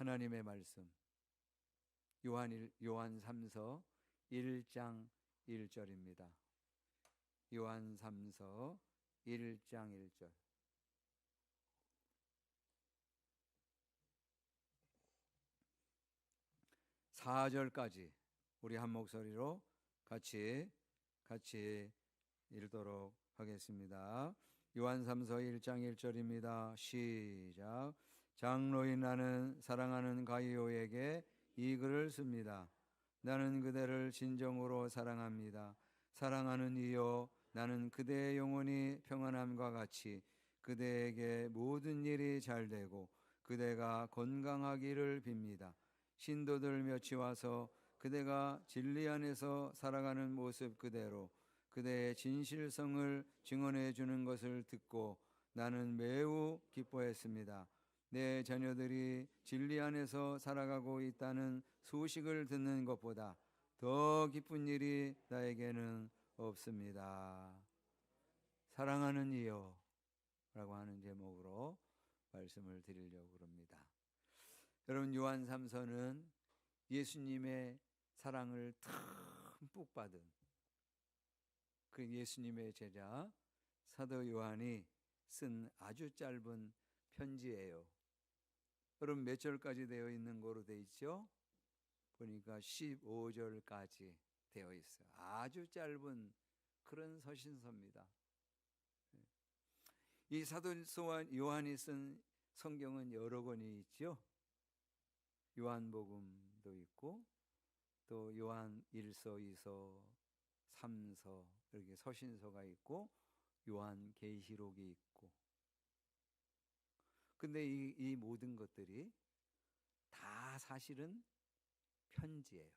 하나님의 말씀 요한 3서 1장 1절입니다. 요한 3서 1장 1절. (4절까지) 우리 한 목소리로 같이 읽도록 하겠습니다. 요한 3서 1장 1절입니다. 시작. 장로인 나는 사랑하는 가이오에게 이 글을 씁니다. 나는 그대를 진정으로 사랑합니다. 사랑하는 이여, 나는 그대의 영혼이 평안함과 같이 그대에게 모든 일이 잘되고 그대가 건강하기를 빕니다. 신도들 몇이 와서 그대가 진리 안에서 살아가는 모습 그대로 그대의 진실성을 증언해 주는 것을 듣고 나는 매우 기뻐했습니다. 내 자녀들이 진리 안에서 살아가고 있다는 소식을 듣는 것보다 더 기쁜 일이 나에게는 없습니다. 사랑하는 이여 라고 하는 제목으로 말씀을 드리려고 합니다. 여러분, 요한 3서는 예수님의 사랑을 듬뿍 받은 그 예수님의 제자 사도 요한이 쓴 아주 짧은 편지예요. 여러분, 몇 절까지 되어 있는 거로 되어 있죠? 보니까 15절까지 되어 있어요. 아주 짧은 그런 서신서입니다. 이 사도 요한이 쓴 성경은 여러 권이 있죠. 요한복음도 있고 또 요한 1서, 2서, 3서 이렇게 서신서가 있고 요한계시록이 있고, 근데 이 모든 것들이 다 사실은 편지예요.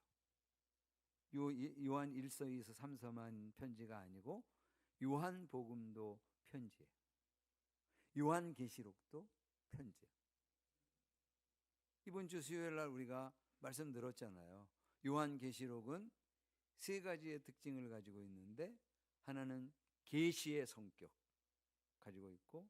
요한 1서, 2서, 3서만 편지가 아니고 요한복음도 편지예요. 요한계시록도 편지예요. 이번 주 수요일 날 우리가 말씀 들었잖아요. 요한계시록은 세 가지의 특징을 가지고 있는데, 하나는 계시의 성격 가지고 있고,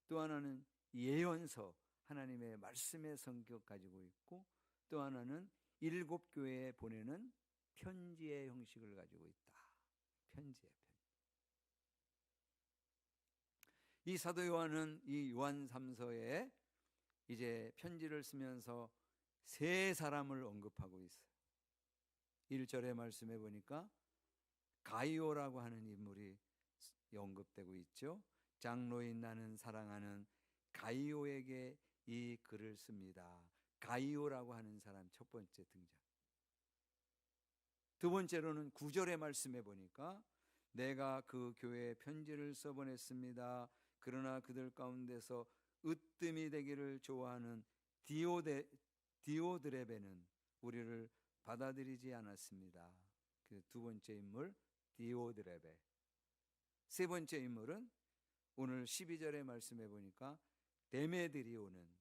또 하나는 예언서 하나님의 말씀의 성격 가지고 있고, 또 하나는 7교회에 보내는 편지의 형식을 가지고 있다. 편지의 편지. 이 사도 요한은 이 요한 3서에 이제 편지를 쓰면서 세 사람을 언급하고 있어요. 1절의 말씀에 보니까 가이오라고 하는 인물이 언급되고 있죠. 장로인 나는 사랑하는 가이오에게 이 글을 씁니다. 가이오라고 하는 사람 첫 번째 등장. 두 번째로는 9절의 말씀에 보니까 내가 그 교회에 편지를 써보냈습니다. 그러나 그들 가운데서 으뜸이 되기를 좋아하는 디오드레베는 우리를 받아들이지 않았습니다. 그 두 번째 인물 디오드레베. 세 번째 인물은 오늘 12절의 말씀에 보니까 데메드리오는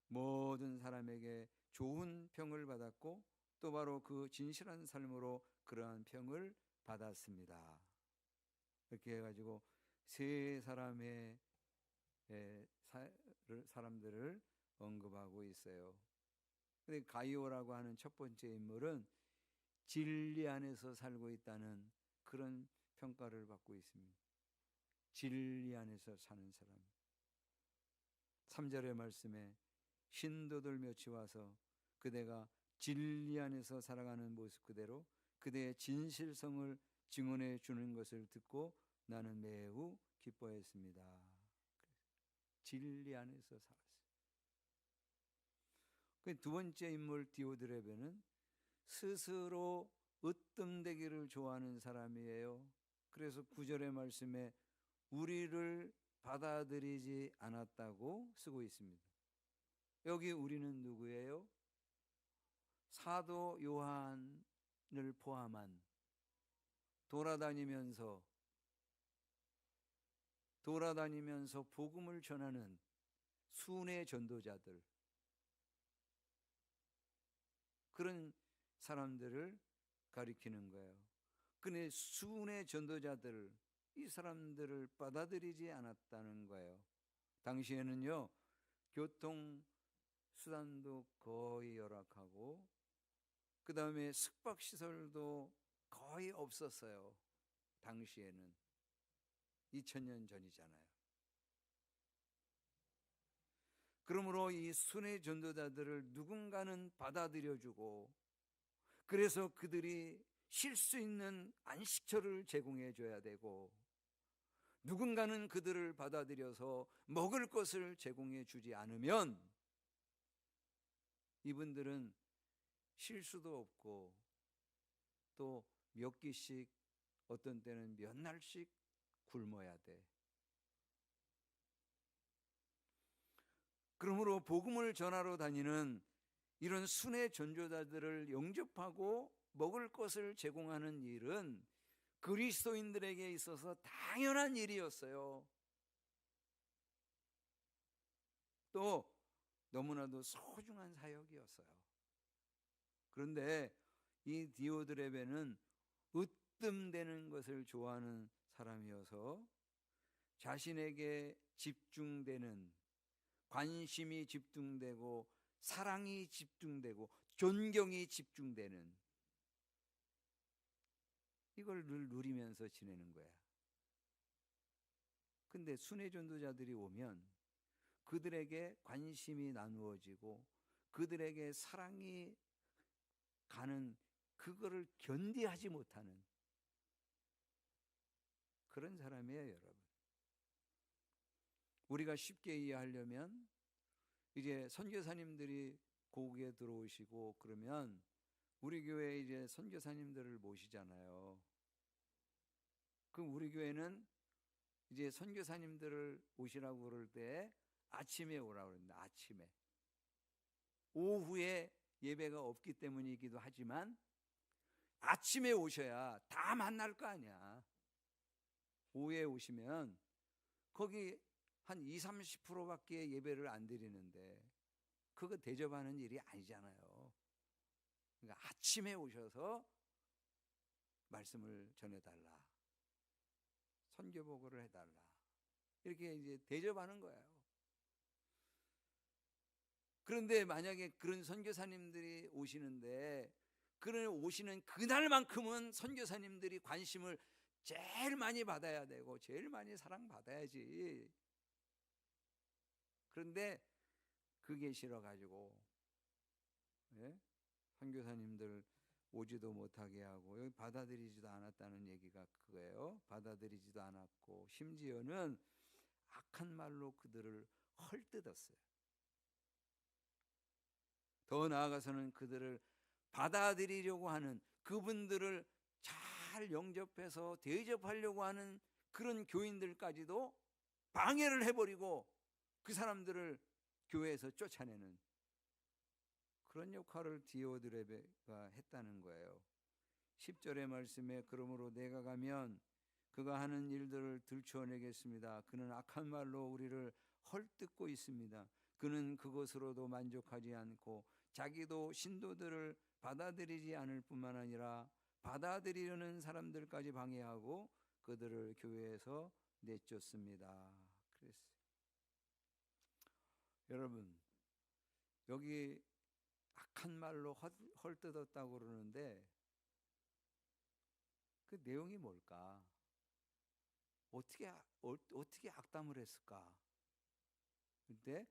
모든 사람에게 좋은 평을 받았고 또 바로 그 진실한 삶으로 그러한 평을 받았습니다. 이렇게 해가지고 세 사람의 사람들을 언급하고 있어요. 근데 가이오라고 하는 첫 번째 인물은 진리 안에서 살고 있다는 그런 평가를 받고 있습니다. 진리 안에서 사는 사람. 3절의 말씀에 신도들 몇이 와서 그대가 진리 안에서 살아가는 모습 그대로 그대의 진실성을 증언해 주는 것을 듣고 나는 매우 기뻐했습니다. 진리 안에서 살았어요. 두 번째 인물 디오드레베는 스스로 으뜸되기를 좋아하는 사람이에요. 그래서 9절의 말씀에 우리를 받아들이지 않았다고 쓰고 있습니다. 여기 우리는 누구예요? 사도 요한을 포함한 돌아다니면서 복음을 전하는 순회 전도자들, 그런 사람들을 가리키는 거예요. 근데 순회 전도자들, 이 사람들을 받아들이지 않았다는 거예요. 당시에는요, 교통 수단도 거의 열악하고 그 다음에 숙박시설도 거의 없었어요. 당시에는 2000년 전이잖아요. 그러므로 이 순회 전도자들을 누군가는 받아들여주고 그래서 그들이 쉴 수 있는 안식처를 제공해 줘야 되고 누군가는 그들을 받아들여서 먹을 것을 제공해 주지 않으면 이분들은 쉴 수도 없고 또 몇 끼씩 어떤 때는 몇 날씩 굶어야 돼. 그러므로 복음을 전하러 다니는 이런 순회 전도자들을 영접하고 먹을 것을 제공하는 일은 그리스도인들에게 있어서 당연한 일이었어요. 또 너무나도 소중한 사역이었어요. 그런데 이 디오드레베는 으뜸되는 것을 좋아하는 사람이어서 자신에게 집중되는, 관심이 집중되고 사랑이 집중되고 존경이 집중되는 이걸 늘 누리면서 지내는 거야. 근데 순회 전도자들이 오면 그들에게 관심이 나누어지고 그들에게 사랑이 가는 그거를 견디하지 못하는 그런 사람이에요, 여러분. 우리가 쉽게 이해하려면 이제 선교사님들이 고국에 들어오시고 그러면 우리 교회에 이제 선교사님들을 모시잖아요. 그럼 우리 교회는 이제 선교사님들을 오시라고 그럴 때 아침에 오라고 그럽니다. 아침에. 오후에 예배가 없기 때문이기도 하지만 아침에 오셔야 다 만날 거 아니야. 오후에 오시면 거기 한 20, 30%밖에 예배를 안 드리는데 그거 대접하는 일이 아니잖아요. 그러니까 아침에 오셔서 말씀을 전해달라. 선교보고를 해달라. 이렇게 이제 대접하는 거예요. 그런데 만약에 그런 선교사님들이 오시는데 그런 오시는 그날만큼은 선교사님들이 관심을 제일 많이 받아야 되고 제일 많이 사랑받아야지. 그런데 그게 싫어가지고 예? 선교사님들 오지도 못하게 하고 여기 받아들이지도 않았다는 얘기가 그거예요. 받아들이지도 않았고 심지어는 악한 말로 그들을 헐뜯었어요. 더 나아가서는 그들을 받아들이려고 하는 그분들을 잘 영접해서 대접하려고 하는 그런 교인들까지도 방해를 해버리고 그 사람들을 교회에서 쫓아내는 그런 역할을 디오드레베가 했다는 거예요. 10절의 말씀에 그러므로 내가 가면 그가 하는 일들을 들추어내겠습니다. 그는 악한 말로 우리를 헐뜯고 있습니다. 그는 그것으로도 만족하지 않고 자기도 신도들을 받아들이지 않을 뿐만 아니라 받아들이려는 사람들까지 방해하고 그들을 교회에서 내쫓습니다. 그랬어요. 여러분, 여기 악한 말로 헐뜯었다고 그러는데 그 내용이 뭘까? 어떻게 악담을 했을까? 근데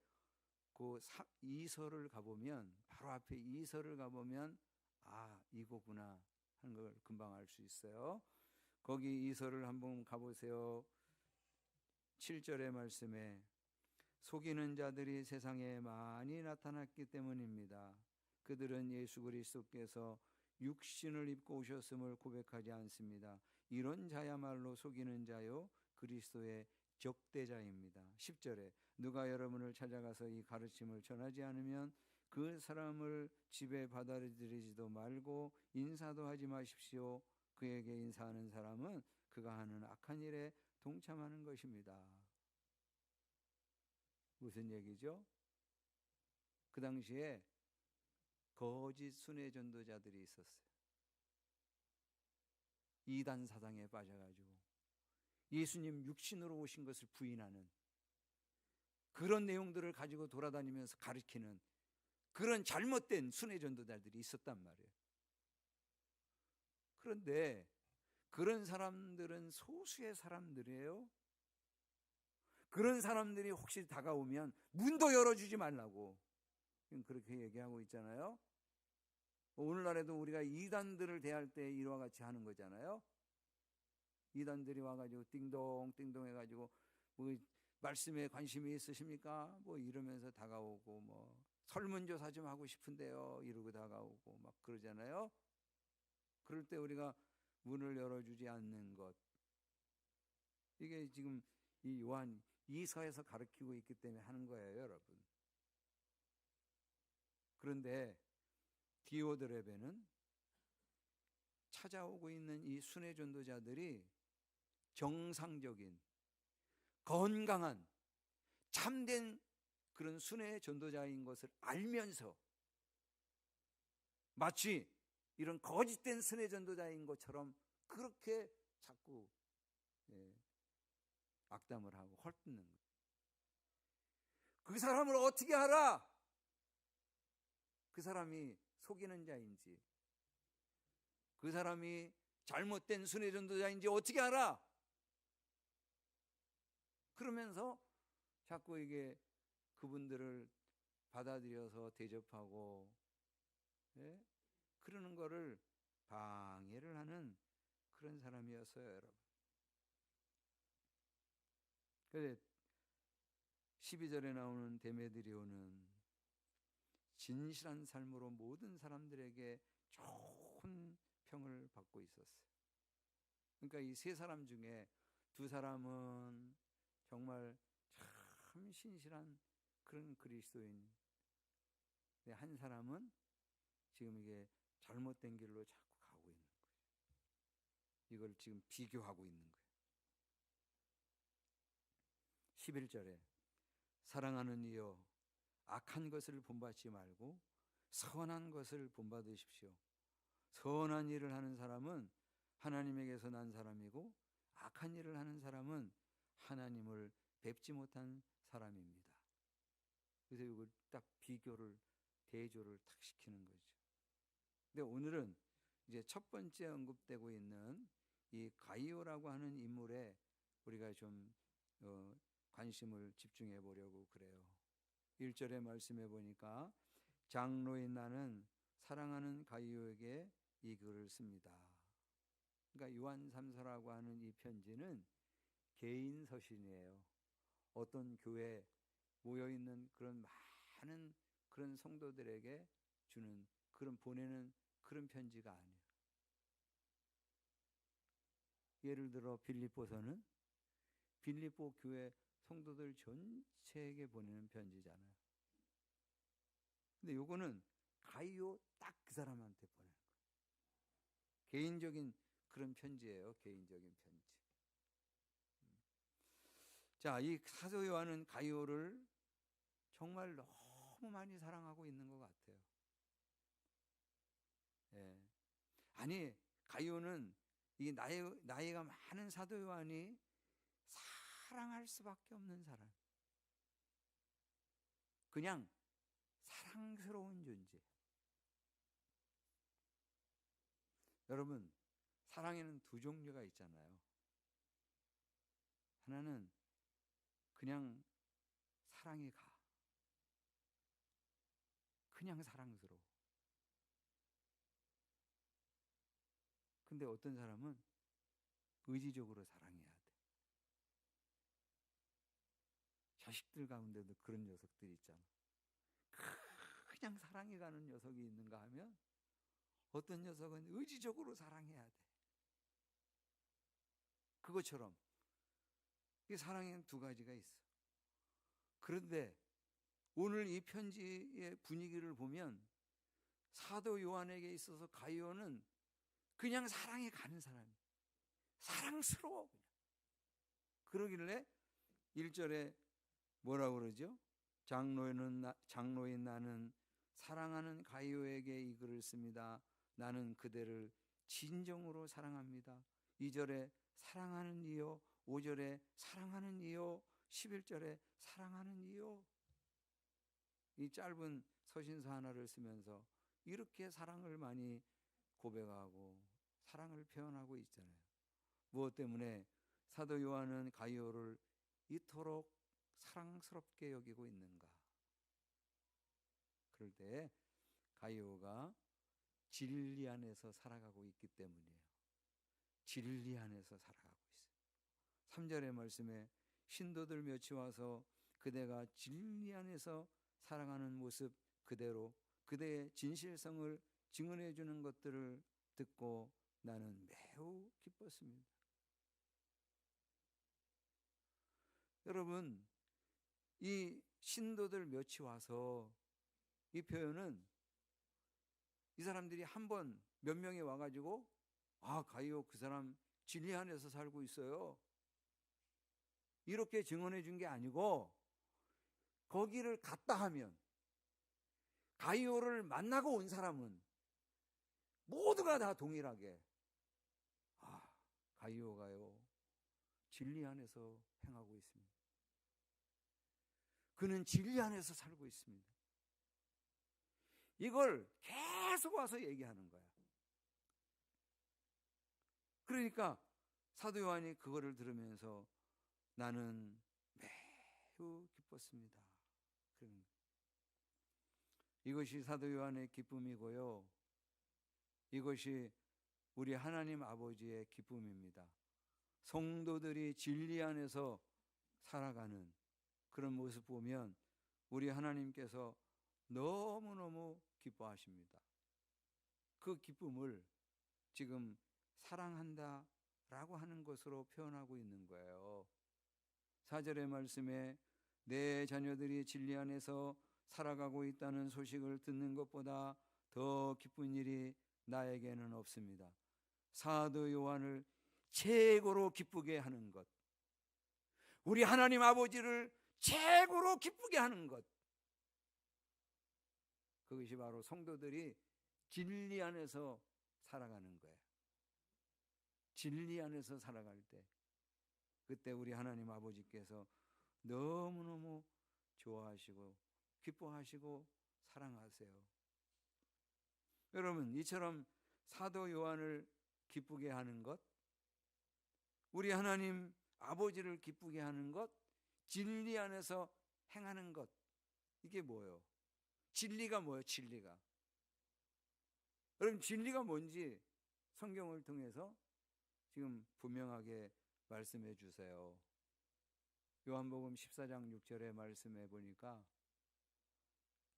그 이서를 가보면 바로 앞에 이서를 가보면 아 이거구나 하는 걸 금방 알 수 있어요. 거기 이서를 한번 가보세요. 7절의 말씀에 속이는 자들이 세상에 많이 나타났기 때문입니다. 그들은 예수 그리스도께서 육신을 입고 오셨음을 고백하지 않습니다. 이런 자야말로 속이는 자요 그리스도의 적대자입니다. 10절에 누가 여러분을 찾아가서 이 가르침을 전하지 않으면 그 사람을 집에 받아들이지도 말고 인사도 하지 마십시오. 그에게 인사하는 사람은 그가 하는 악한 일에 동참하는 것입니다. 무슨 얘기죠? 그 당시에 거짓 순회 전도자들이 있었어요. 이단 사상에 빠져가지고 예수님 육신으로 오신 것을 부인하는 그런 내용들을 가지고 돌아다니면서 가르치는 그런 잘못된 순회 전도자들이 있었단 말이에요. 그런데 그런 사람들은 소수의 사람들이에요. 그런 사람들이 혹시 다가오면 문도 열어주지 말라고 그렇게 얘기하고 있잖아요. 오늘날에도 우리가 이단들을 대할 때 이와 같이 하는 거잖아요. 이단들이 와가지고 띵동 띵동 해가지고 뭐 말씀에 관심이 있으십니까? 뭐 이러면서 다가오고 뭐 설문조사 좀 하고 싶은데요 이러고 다가오고 막 그러잖아요. 그럴 때 우리가 문을 열어주지 않는 것, 이게 지금 이 요한 이서에서 가르치고 있기 때문에 하는 거예요, 여러분. 그런데 디오드레베는 찾아오고 있는 이 순회 전도자들이 정상적인 건강한 참된 그런 순회 전도자인 것을 알면서 마치 이런 거짓된 순회 전도자인 것처럼 그렇게 자꾸 악담을 하고 헐뜯는 거예요. 그 사람을 어떻게 알아? 그 사람이 속이는 자인지, 그 사람이 잘못된 순회 전도자인지 어떻게 알아? 그러면서 자꾸 이게 그분들을 받아들여서 대접하고 그러는 거를 방해를 하는 그런 사람이었어요, 여러분. 그래 12절에 나오는 데메드리오는 진실한 삶으로 모든 사람들에게 좋은 평을 받고 있었어요. 그러니까 이 세 사람 중에 두 사람은 정말 참 신실한 그런 그리스도인, 한 사람은 지금 이게 잘못된 길로 자꾸 가고 있는 거예요. 이걸 지금 비교하고 있는 거예요. 11절에 사랑하는 이여 악한 것을 본받지 말고 선한 것을 본받으십시오. 선한 일을 하는 사람은 하나님에게서 난 사람이고 악한 일을 하는 사람은 하나님을 뵙지 못한 사람입니다. 그래서 이걸 딱 비교를 대조를 탁 시키는 거죠. 근데 오늘은 이제 첫 번째 언급되고 있는 이 가이오라고 하는 인물에 우리가 좀 관심을 집중해 보려고 그래요. 1절에 말씀해 보니까 장로인 나는 사랑하는 가이오에게 이 글을 씁니다. 그러니까 요한 3서라고 하는 이 편지는 개인 서신이에요. 어떤 교회에 모여 있는 그런 많은 그런 성도들에게 주는 그런 보내는 그런 편지가 아니에요. 예를 들어 빌립보서는 빌립보 교회 성도들 전체에게 보내는 편지잖아요. 근데 요거는 가이오 딱 그 사람한테 보내는 거예요. 개인적인 그런 편지예요. 개인적인 편지. 자, 이 사도 요한은 가이오를 정말 너무 많이 사랑하고 있는 것 같아요. 예. 아니, 가이오는 이 나이가 많은 사도 요한이 사랑할 수밖에 없는 사람. 그냥 사랑스러운 존재. 여러분, 사랑에는 두 종류가 있잖아요. 하나는 그냥 사랑이 가. 그냥 사랑스러워. 근데 어떤 사람은 의지적으로 사랑해야 돼. 자식들 가운데도 그런 녀석들이 있잖아. 그냥 사랑이 가는 녀석이 있는가 하면 어떤 녀석은 의지적으로 사랑해야 돼. 그것처럼 이 사랑에는 두 가지가 있어. 그런데 오늘 이 편지의 분위기를 보면 사도 요한에게 있어서 가이오는 그냥 사랑에 가는 사람이에요. 사랑스러워. 그러길래 1절에 뭐라고 그러죠? 장로인 나는 사랑하는 가이오에게 이 글을 씁니다. 나는 그대를 진정으로 사랑합니다. 2절에 사랑하는 이요, 5절에 사랑하는 이요, 11절에 사랑하는 이요. 이 짧은 서신서 하나를 쓰면서 이렇게 사랑을 많이 고백하고 사랑을 표현하고 있잖아요. 무엇 때문에 사도 요한은 가이오를 이토록 사랑스럽게 여기고 있는가? 그럴 때 가이오가 진리 안에서 살아가고 있기 때문이에요. 진리 안에서 살아가고 있어요. 3절의 말씀에 신도들 몇이 와서 그대가 진리 안에서 살아가는 모습 그대로 그대의 진실성을 증언해 주는 것들을 듣고 나는 매우 기뻤습니다. 여러분, 이 신도들 몇이 와서 이 표현은 이 사람들이 한 번 몇 명이 와가지고 가이오 그 사람 진리 안에서 살고 있어요, 이렇게 증언해 준 게 아니고 거기를 갔다 하면 가이오를 만나고 온 사람은 모두가 다 동일하게 가이오가요 진리 안에서 행하고 있습니다. 그는 진리 안에서 살고 있습니다. 이걸 계속 와서 얘기하는 거야. 그러니까 사도 요한이 그거를 들으면서 나는 매우 기뻤습니다. 이것이 사도 요한의 기쁨이고요, 이것이 우리 하나님 아버지의 기쁨입니다. 성도들이 진리 안에서 살아가는 그런 모습 보면 우리 하나님께서 너무너무 기뻐하십니다. 그 기쁨을 지금 사랑한다 라고 하는 것으로 표현하고 있는 거예요. 4절의 말씀에 내 자녀들이 진리 안에서 살아가고 있다는 소식을 듣는 것보다 더 기쁜 일이 나에게는 없습니다. 사도 요한을 최고로 기쁘게 하는 것, 우리 하나님 아버지를 최고로 기쁘게 하는 것, 그것이 바로 성도들이 진리 안에서 살아가는 거예요. 진리 안에서 살아갈 때 그때 우리 하나님 아버지께서 너무너무 좋아하시고 기뻐하시고 사랑하세요. 여러분, 이처럼 사도 요한을 기쁘게 하는 것, 우리 하나님 아버지를 기쁘게 하는 것, 진리 안에서 행하는 것, 이게 뭐예요? 진리가 뭐예요? 진리가. 여러분, 진리가 뭔지 성경을 통해서 지금 분명하게 말씀해 주세요. 요한복음 14장 6절의 말씀에 보니까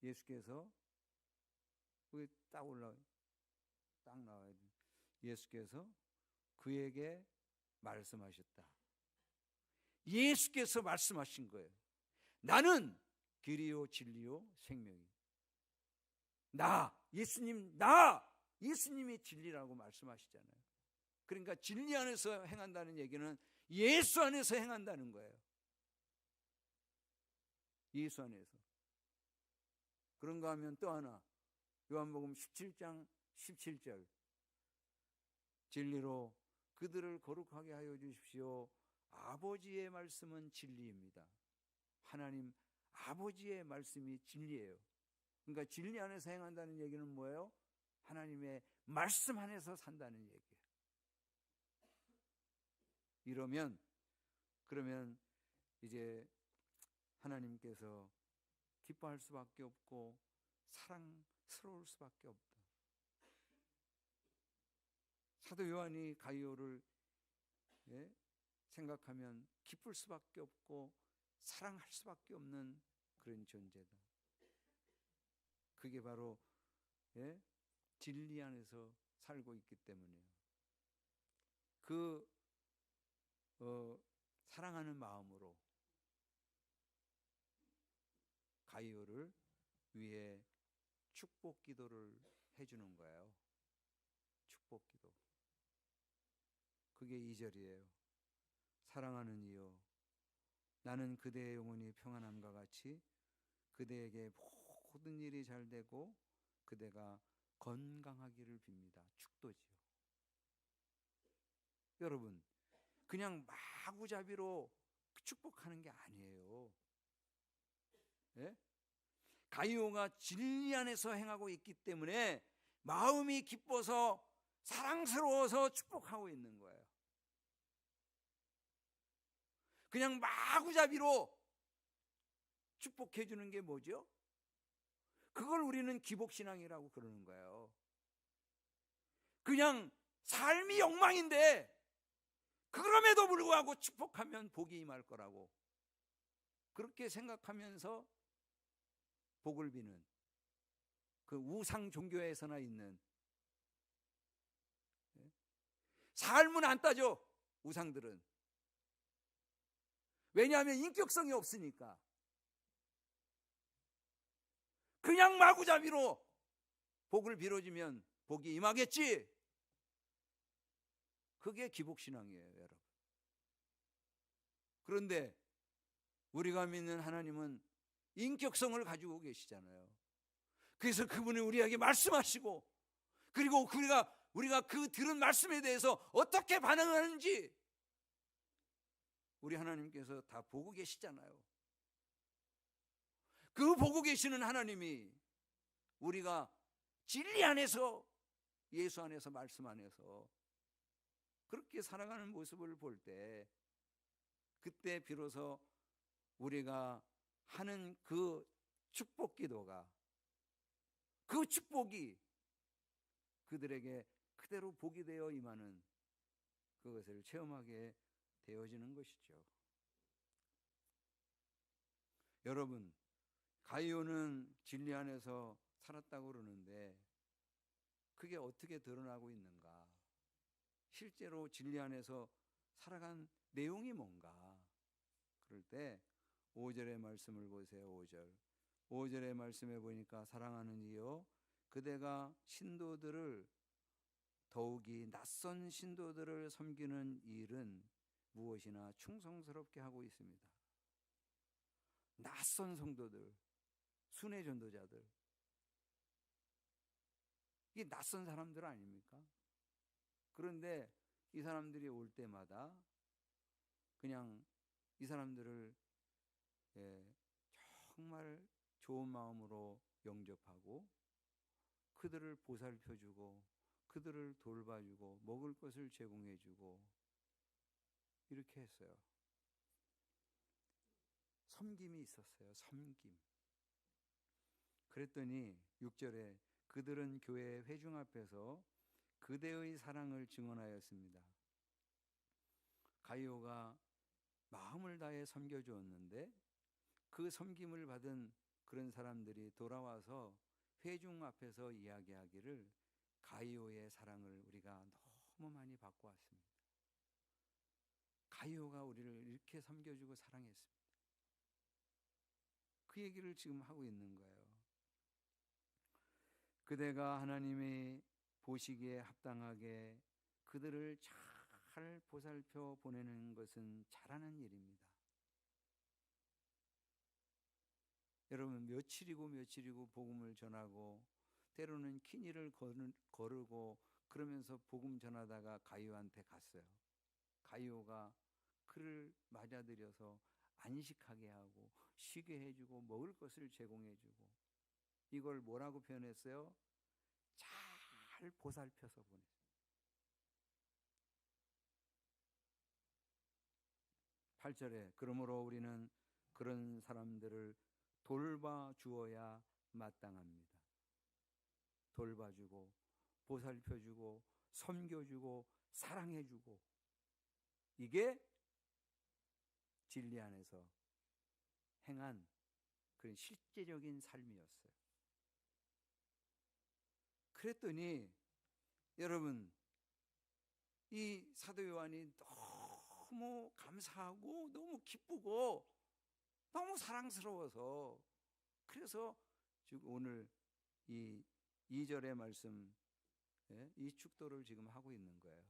예수께서 그게 딱 나와야 돼. 예수께서 그에게 말씀하셨다. 예수께서 말씀하신 거예요. 나는 길이요 진리요 생명이. 예수님이 진리라고 말씀하시잖아요. 그러니까 진리 안에서 행한다는 얘기는 예수 안에서 행한다는 거예요. 예수 안에서. 그런가 하면 또 하나, 요한복음 17장 17절, 진리로 그들을 거룩하게 하여 주십시오. 아버지의 말씀은 진리입니다. 하나님 아버지의 말씀이 진리예요. 그러니까 진리 안에서 행한다는 얘기는 뭐예요? 하나님의 말씀 안에서 산다는 얘기예요. 그러면 이제 하나님께서 기뻐할 수밖에 없고 사랑스러울 수밖에 없다. 사도 요한이 가이오를 생각하면 기쁠 수밖에 없고 사랑할 수밖에 없는 그런 존재다. 그게 바로 진리 안에서 살고 있기 때문이에요. 그 사랑하는 마음으로 가이오를 위해 축복 기도를 해주는 거예요. 축복 기도. 그게 2절이에요. 사랑하는 이여, 나는 그대의 영혼이 평안함과 같이 그대에게 모든 일이 잘 되고 그대가 건강하기를 빕니다. 축도지요. 여러분, 그냥 마구잡이로 축복하는 게 아니에요. 예? 가이오가 진리 안에서 행하고 있기 때문에 마음이 기뻐서 사랑스러워서 축복하고 있는 거예요. 그냥 마구잡이로 축복해 주는 게 뭐죠? 그걸 우리는 기복신앙이라고 그러는 거예요. 그냥 삶이 엉망인데 그럼에도 불구하고 축복하면 복이 임할 거라고 그렇게 생각하면서 복을 비는 그 우상 종교에서나 있는, 삶은 안 따져. 우상들은 왜냐하면 인격성이 없으니까 그냥 마구잡이로 복을 빌어주면 복이 임하겠지. 그게 기복신앙이에요, 여러분. 그런데 우리가 믿는 하나님은 인격성을 가지고 계시잖아요. 그래서 그분이 우리에게 말씀하시고, 그리고 우리가 그 들은 말씀에 대해서 어떻게 반응하는지 우리 하나님께서 다 보고 계시잖아요. 그 보고 계시는 하나님이 우리가 진리 안에서, 예수 안에서, 말씀 안에서 그렇게 살아가는 모습을 볼 때, 그때 비로소 우리가 하는 그 축복 기도가, 그 축복이 그들에게 그대로 복이 되어 임하는 그것을 체험하게 되어지는 것이죠. 여러분, 가이오는 진리 안에서 살았다고 그러는데 그게 어떻게 드러나고 있는가? 실제로 진리 안에서 살아간 내용이 뭔가? 그럴 때 5절의 말씀을 보세요. 5절의 말씀에 보니까 사랑하는 이여 그대가 신도들을, 더욱이 낯선 신도들을 섬기는 일은 무엇이나 충성스럽게 하고 있습니다. 낯선 성도들, 순회 전도자들, 이게 낯선 사람들 아닙니까? 그런데 이 사람들이 올 때마다 그냥 이 사람들을 정말 좋은 마음으로 영접하고 그들을 보살펴주고 그들을 돌봐주고 먹을 것을 제공해주고 이렇게 했어요. 섬김이 있었어요. 섬김. 그랬더니 6절에 그들은 교회 회중 앞에서 그대의 사랑을 증언하였습니다. 가이오가 마음을 다해 섬겨주었는데 그 섬김을 받은 그런 사람들이 돌아와서 회중 앞에서 이야기하기를 가이오의 사랑을 우리가 너무 많이 받고 왔습니다. 가이오가 우리를 이렇게 섬겨주고 사랑했습니다. 그 얘기를 지금 하고 있는 거예요. 그대가 하나님이 보시기에 합당하게 그들을 잘 보살펴 보내는 것은 잘하는 일입니다. 여러분, 며칠이고 복음을 전하고 때로는 긴 일을 거르고 그러면서 복음 전하다가 가이오한테 갔어요. 가이오가 그를 맞아들여서 안식하게 하고 쉬게 해주고 먹을 것을 제공해주고, 이걸 뭐라고 표현했어요? 잘 보살펴서 보냈어요. 8절에 그러므로 우리는 그런 사람들을 돌봐주어야 마땅합니다. 돌봐주고 보살펴주고 섬겨주고 사랑해주고, 이게 진리 안에서 행한 그런 실제적인 삶이었어요. 그랬더니 여러분, 이 사도 요한이 너무 감사하고 너무 기쁘고 너무 사랑스러워서, 그래서 지금 오늘 이 2절의 말씀, 이 축도를 지금 하고 있는 거예요.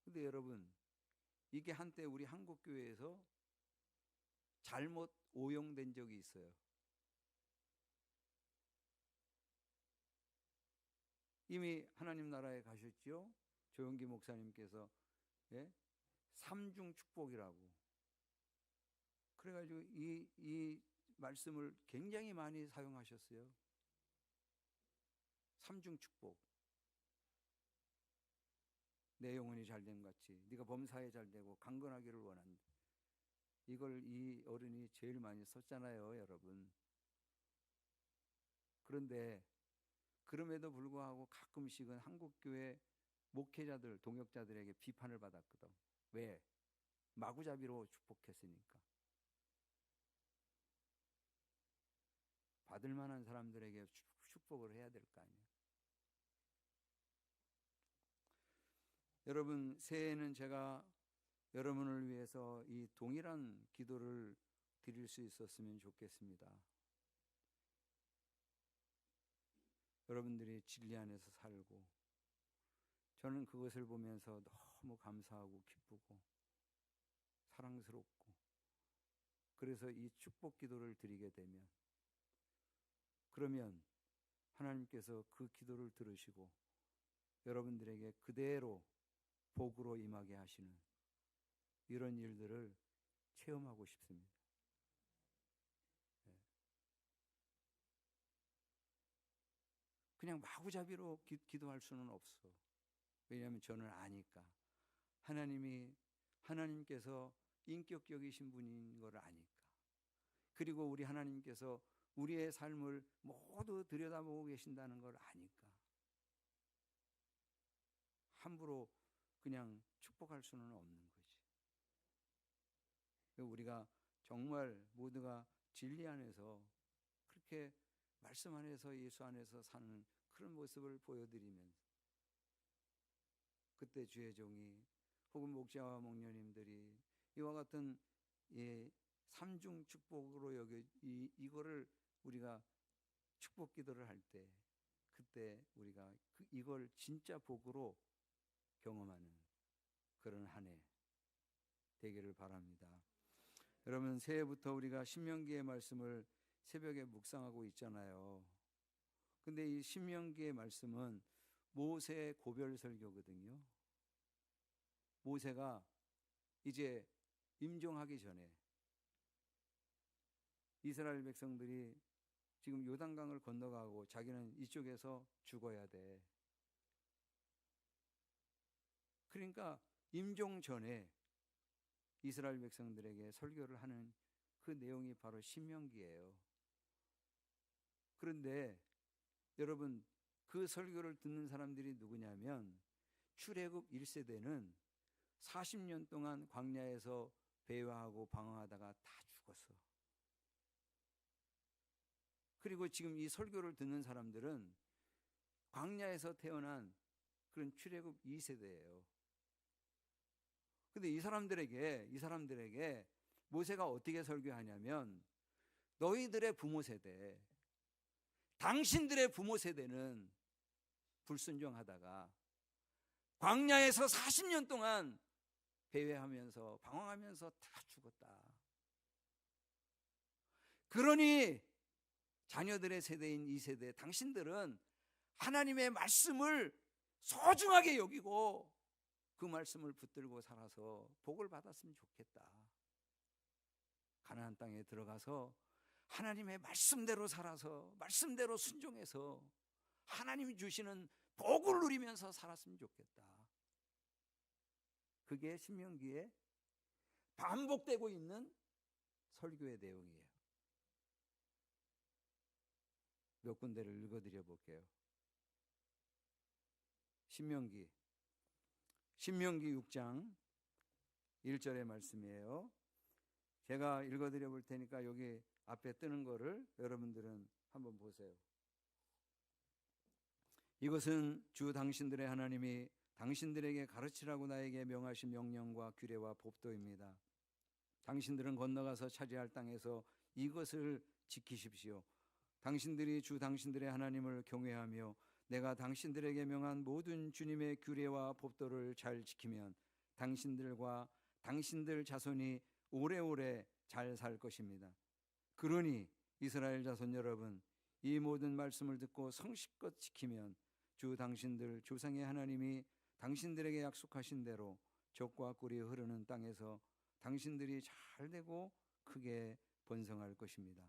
근데 여러분, 이게 한때 우리 한국교회에서 잘못 오용된 적이 있어요. 이미 하나님 나라에 가셨죠? 조영기 목사님께서 삼중 축복이라고 그래가지고 이 말씀을 굉장히 많이 사용하셨어요. 삼중 축복. 내 영혼이 잘됨 같이 네가 범사에 잘되고 강건하기를 원한다. 이걸 이 어른이 제일 많이 썼잖아요, 여러분. 그런데 그럼에도 불구하고 가끔씩은 한국교회 목회자들, 동역자들에게 비판을 받았거든. 왜? 마구잡이로 축복했으니까. 받을 만한 사람들에게 축복을 해야 될 거 아니에요. 여러분, 새해에는 제가 여러분을 위해서 이 동일한 기도를 드릴 수 있었으면 좋겠습니다. 여러분들이 진리 안에서 살고, 저는 그것을 보면서 너무 감사하고 기쁘고 사랑스럽고, 그래서 이 축복 기도를 드리게 되면, 그러면 하나님께서 그 기도를 들으시고 여러분들에게 그대로 복으로 임하게 하시는 이런 일들을 체험하고 싶습니다. 그냥 마구잡이로 기도할 수는 없어. 왜냐하면 저는 아니까. 하나님께서 인격적이신 분인 걸 아니까. 그리고 우리 하나님께서 우리의 삶을 모두 들여다보고 계신다는 걸 아니까. 함부로 그냥 축복할 수는 없는 거지. 우리가 정말 모두가 진리 안에서 그렇게 말씀 안에서 예수 안에서 사는 그런 모습을 보여드리면서, 그때 주의 종이 혹은 목자와 목녀님들이 이와 같은 삼중 축복으로 이거를 우리가 축복 기도를 할 때, 그때 우리가 이걸 진짜 복으로 경험하는 그런 한 해 되기를 바랍니다. 여러분, 새해부터 우리가 신명기의 말씀을 새벽에 묵상하고 있잖아요. 근데 이 신명기의 말씀은 모세의 고별 설교거든요. 모세가 이제 임종하기 전에 이스라엘 백성들이 지금 요단강을 건너가고 자기는 이쪽에서 죽어야 돼. 그러니까 임종 전에 이스라엘 백성들에게 설교를 하는 그 내용이 바로 신명기예요. 그런데 여러분, 그 설교를 듣는 사람들이 누구냐면 출애굽 1세대는 40년 동안 광야에서 배회하고 방황하다가 다 죽었어. 그리고 지금 이 설교를 듣는 사람들은 광야에서 태어난 그런 출애굽 2세대예요. 근데 이 사람들에게 모세가 어떻게 설교하냐면, 너희들의 부모 세대, 당신들의 부모 세대는 불순종하다가 광야에서 40년 동안 배회하면서 방황하면서 다 죽었다. 그러니 자녀들의 세대인 이 세대, 당신들은 하나님의 말씀을 소중하게 여기고 그 말씀을 붙들고 살아서 복을 받았으면 좋겠다. 가나안 땅에 들어가서 하나님의 말씀대로 살아서 말씀대로 순종해서 하나님이 주시는 복을 누리면서 살았으면 좋겠다. 그게 신명기에 반복되고 있는 설교의 내용이에요. 몇 군데를 읽어드려 볼게요. 신명기 6장 1절의 말씀이에요. 제가 읽어드려 볼 테니까 여기 앞에 뜨는 거를 여러분들은 한번 보세요. 이것은 주 당신들의 하나님이 당신들에게 가르치라고 나에게 명하신 명령과 규례와 법도입니다. 당신들은 건너가서 차지할 땅에서 이것을 지키십시오. 당신들이 주 당신들의 하나님을 경외하며 내가 당신들에게 명한 모든 주님의 규례와 법도를 잘 지키면 당신들과 당신들 자손이 오래오래 잘 살 것입니다. 그러니 이스라엘 자손 여러분, 이 모든 말씀을 듣고 성실껏 지키면 주 당신들 조상의 하나님이 당신들에게 약속하신 대로 젖과 꿀이 흐르는 땅에서 당신들이 잘 되고 크게 번성할 것입니다.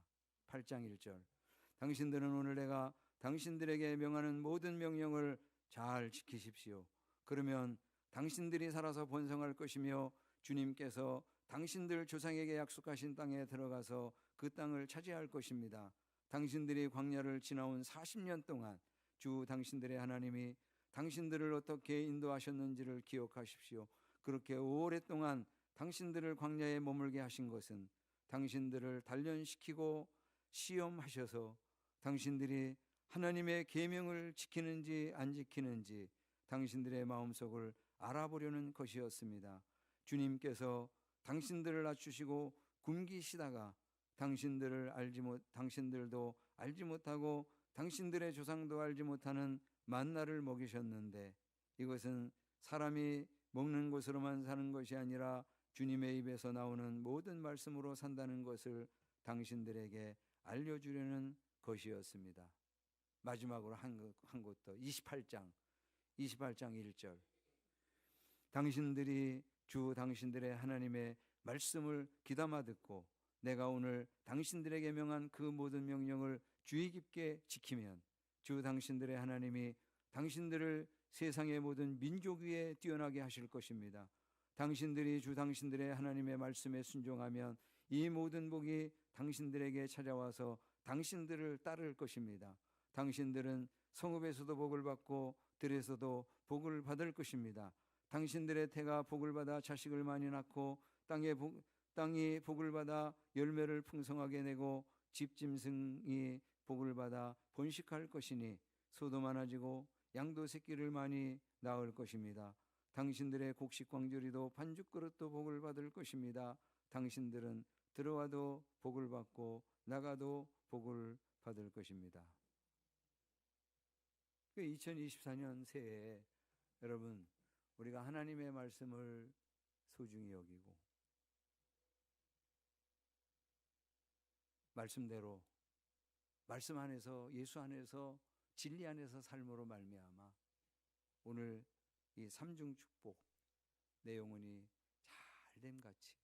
8장 1절. 당신들은 오늘 내가 당신들에게 명하는 모든 명령을 잘 지키십시오. 그러면 당신들이 살아서 번성할 것이며 주님께서 당신들 조상에게 약속하신 땅에 들어가서 그 땅을 차지할 것입니다. 당신들이 광야를 지나온 40년 동안 주 당신들의 하나님이 당신들을 어떻게 인도하셨는지를 기억하십시오. 그렇게 오랫동안 당신들을 광야에 머물게 하신 것은 당신들을 단련시키고 시험하셔서 당신들이 하나님의 계명을 지키는지 안 지키는지 당신들의 마음속을 알아보려는 것이었습니다. 주님께서 당신들을 낮추시고 굶기시다가 당신들도 알지 못하고 당신들의 조상도 알지 못하는 만나를 먹이셨는데 이것은 사람이 먹는 것으로만 사는 것이 아니라 주님의 입에서 나오는 모든 말씀으로 산다는 것을 당신들에게 알려주려는 것이었습니다. 마지막으로 한 것도 28장 1절. 당신들이 주 당신들의 하나님의 말씀을 귀담아 듣고 내가 오늘 당신들에게 명한 그 모든 명령을 주의 깊게 지키면 주 당신들의 하나님이 당신들을 세상의 모든 민족 위에 뛰어나게 하실 것입니다. 당신들이 주 당신들의 하나님의 말씀에 순종하면 이 모든 복이 당신들에게 찾아와서 당신들을 따를 것입니다. 당신들은 성읍에서도 복을 받고 들에서도 복을 받을 것입니다. 당신들의 태가 복을 받아 자식을 많이 낳고 땅이 복을 받아 열매를 풍성하게 내고 집짐승이 복을 받아 번식할 것이니 소도 많아지고 양도 새끼를 많이 낳을 것입니다. 당신들의 곡식 광주리도 반죽 그릇도 복을 받을 것입니다. 당신들은 들어와도 복을 받고 나가도 복을 받을 것입니다. 2024년 새해에 여러분 우리가 하나님의 말씀을 소중히 여기고 말씀대로 말씀 안에서 예수 안에서 진리 안에서 삶으로 말미암아 오늘 이 삼중 축복 내 영혼이 잘됨 같이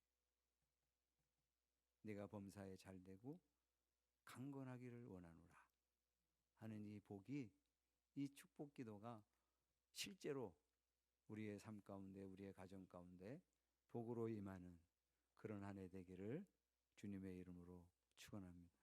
내가 범사에 잘되고 강건하기를 원하노라 하는 이 복이 이 축복 기도가 실제로 우리의 삶 가운데 우리의 가정 가운데 복으로 임하는 그런 한 해 되기를 주님의 이름으로 축원합니다.